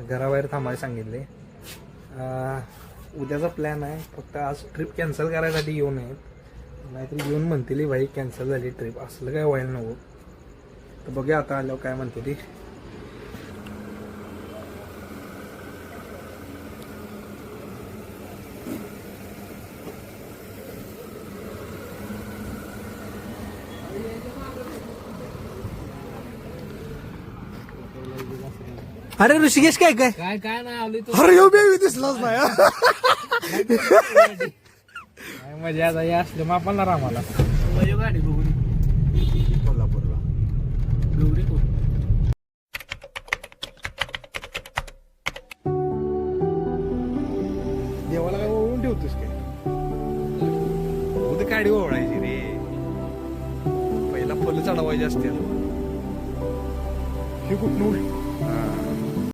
घराबाहेर थांबायला सांगितले. उद्याचा प्लॅन आहे, फक्त आज ट्रिप कॅन्सल करायसाठी येऊ नये, नाहीतरी येऊन म्हणतील भाई कॅन्सल झाली ट्रिप, असलं काय व्हायला नको. तर बघूया आता आल्यावर काय म्हणते ती. अरे ऋषिकेश काय काय काय काय नाही आली तू. अरे यो बेबी दिसलाच नाही. मजा आता असलं मापाला आम्हाला गाडी बघून कोल्हापूरला गौरी कोण देवाला काय ओळून ठेवतोस काय? उद्या गाडी ओळायची रे, पहिला फुलं चढवायची असते. हे कुठं